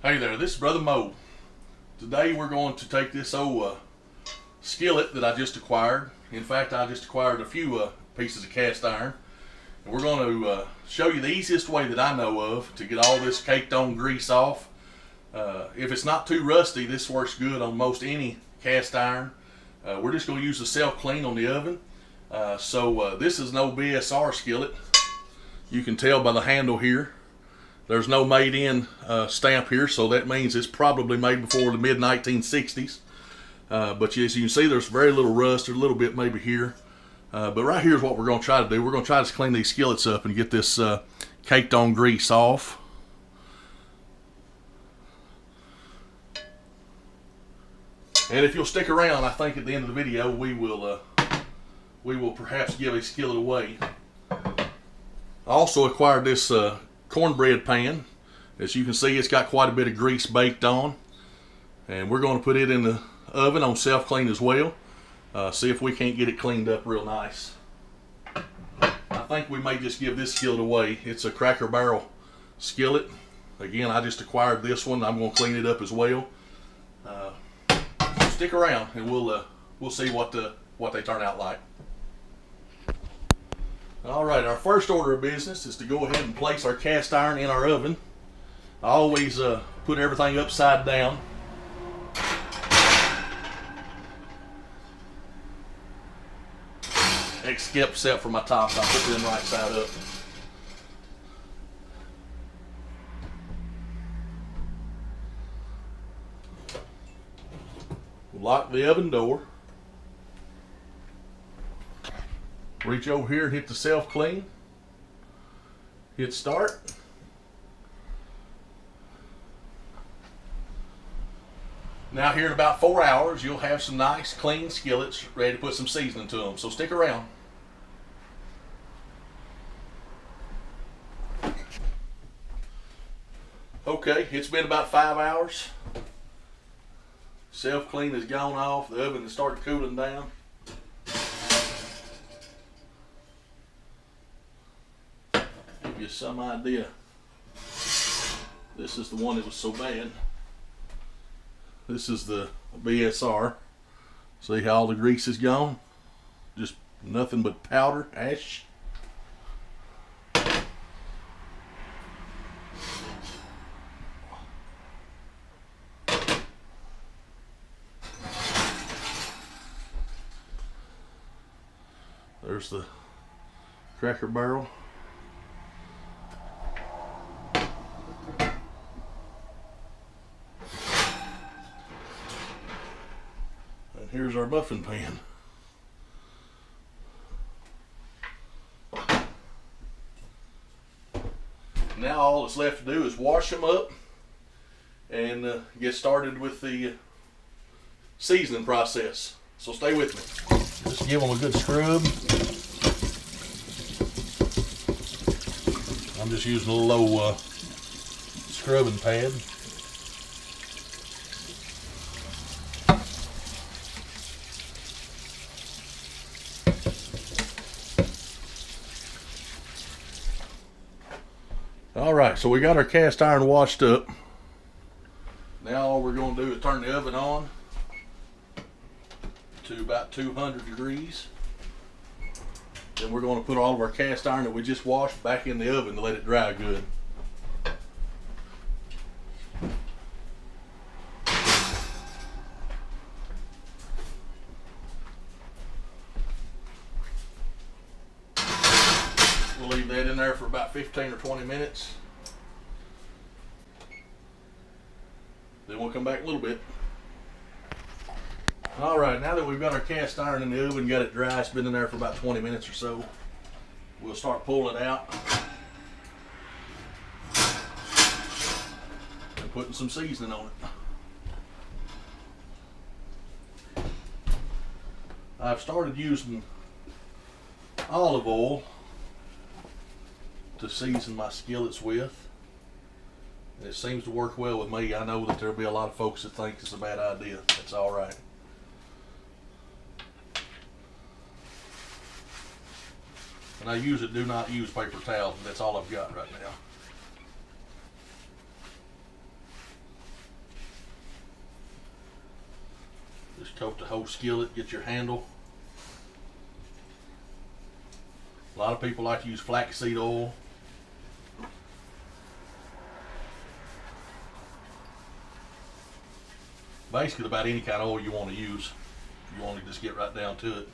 Hey there, this is Brother Mo. Today we're going to take this old skillet that I just acquired. In fact, I just acquired a few pieces of cast iron. And we're going to show you the easiest way that I know of to get all this caked on grease off. If it's not too rusty, this works good on most any cast iron. We're just going to use the self-clean on the oven. This is an old BSR skillet. You can tell by the handle here. There's no made in stamp here, so that means it's probably made before the mid 1960s. But as you can see, there's very little rust, there's a little bit maybe here. But right here is what we're going to try to do. We're going to try to clean these skillets up and get this caked on grease off. And if you'll stick around, I think at the end of the video we will perhaps give a skillet away. I also acquired this cornbread pan. As you can see, it's got quite a bit of grease baked on, and we're going to put it in the oven on self-clean as well. See if we can't get it cleaned up real nice. I think we may just give this skillet away. It's a Cracker Barrel skillet. Again, I just acquired this one. I'm going to clean it up as well. So stick around and we'll see what they turn out like. Alright, our first order of business is to go ahead and place our cast iron in our oven. I always put everything upside down. Except for my tops, I put them right side up. Lock the oven door. Reach over here and hit the self-clean. Hit start. Now here in about 4 hours, you'll have some nice clean skillets ready to put some seasoning to them. So stick around. Okay, it's been about 5 hours. Self-clean has gone off. The oven has started cooling down. Give you some idea. This is the one that was so bad. This is the BSR. See how all the grease is gone? Just nothing but powder, ash. There's the Cracker Barrel. And here's our muffin pan. Now all that's left to do is wash them up and get started with the seasoning process. So stay with me. Just give them a good scrub. I'm just using a low scrubbing pad. Alright, so we got our cast iron washed up. Now all we're going to do is turn the oven on to about 200 degrees. Then we're going to put all of our cast iron that we just washed back in the oven to let it dry good. We'll leave that in there for about 15 or 20 minutes. Then we'll come back a little bit. Alright, now that we've got our cast iron in the oven, got it dry, it's been in there for about 20 minutes or so. We'll start pulling it out and putting some seasoning on it. I've started using olive oil to season my skillets with. It seems to work well with me. I know that there'll be a lot of folks that think it's a bad idea. That's alright. And I do not use paper towels. That's all I've got right now. Just coat the whole skillet, get your handle. A lot of people like to use flaxseed oil. Basically about any kind of oil you want to use. You want to just get right down to it.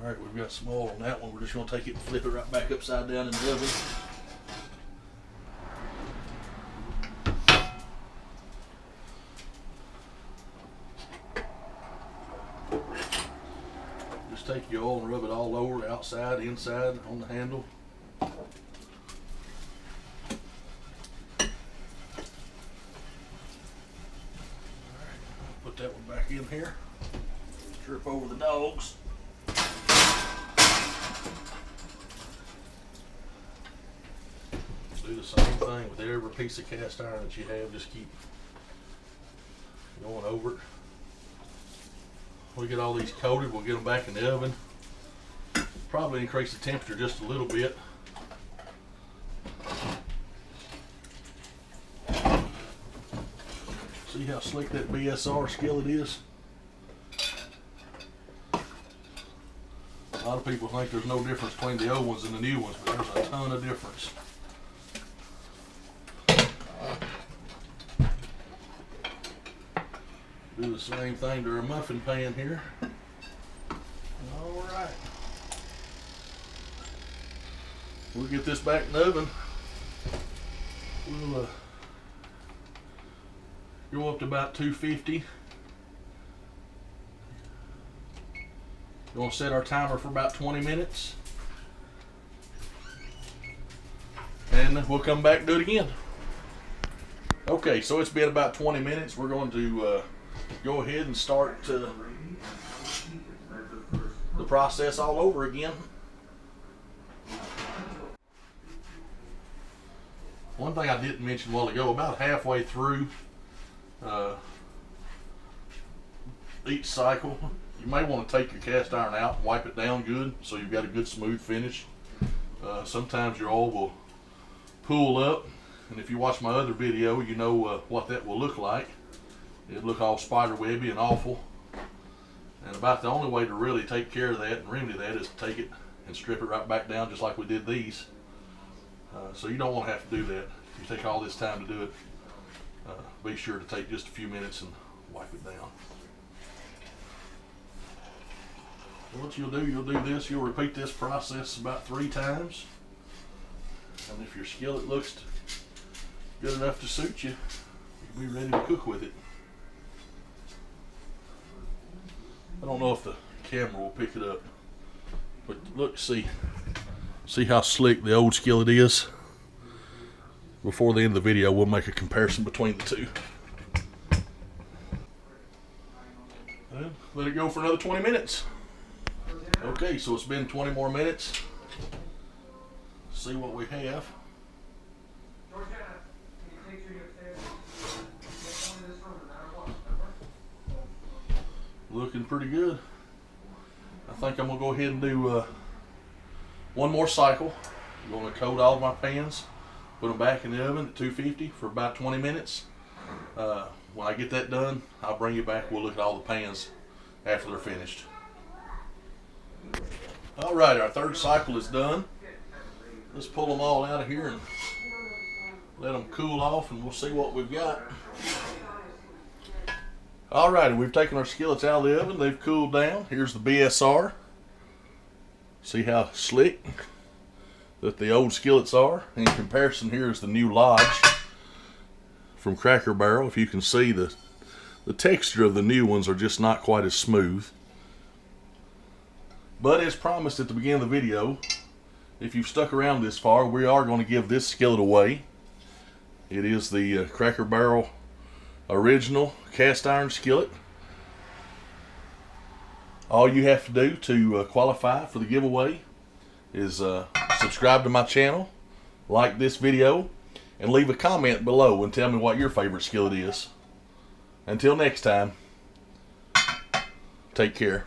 Alright, we've got some oil on that one. We're just going to take it and flip it right back upside down in the oven. Just take your oil and rub it all over, outside, inside, on the handle. Alright, put that one back in here. Trip over the dogs. Do the same thing with every piece of cast iron that you have. Just keep going over it. We get all these coated, we'll get them back in the oven. Probably increase the temperature just a little bit. See how slick that BSR skillet is? A lot of people think there's no difference between the old ones and the new ones, but there's a ton of difference. Do the same thing to our muffin pan here. Alright. We'll get this back in the oven. We'll go up to about 250. We're going to set our timer for about 20 minutes. And we'll come back and do it again. Okay, so it's been about 20 minutes. We're going to go ahead and start the process all over again. One thing I didn't mention a while ago, about halfway through each cycle, you may want to take your cast iron out and wipe it down good so you've got a good smooth finish. Sometimes your oil will pool up, and if you watch my other video, you know what that will look like. It'll look all spider webby and awful. And about the only way to really take care of that and remedy that is to take it and strip it right back down just like we did these. So you don't want to have to do that. If you take all this time to do it, be sure to take just a few minutes and wipe it down. What you'll do this, you'll repeat this process about 3 times. And if your skillet looks good enough to suit you, you'll be ready to cook with it. I don't know if the camera will pick it up, but look, see how slick the old skillet is? Before the end of the video, we'll make a comparison between the two. And let it go for another 20 minutes. Okay, so it's been 20 more minutes. See what we have. Looking pretty good. I think I'm gonna go ahead and do one more cycle. I'm gonna coat all of my pans, put them back in the oven at 250 for about 20 minutes. When I get that done, I'll bring you back. We'll look at all the pans after they're finished. All right, our third cycle is done. Let's pull them all out of here and let them cool off, and we'll see what we've got. Alrighty, we've taken our skillets out of the oven. They've cooled down. Here's the BSR. See how slick that the old skillets are. In comparison, here's the new Lodge from Cracker Barrel. If you can see, the texture of the new ones are just not quite as smooth. But as promised at the beginning of the video, if you've stuck around this far, we are going to give this skillet away. It is the Cracker Barrel original cast iron skillet. All you have to do to qualify for the giveaway is subscribe to my channel, like this video, and leave a comment below and tell me what your favorite skillet is. Until next time, Take care.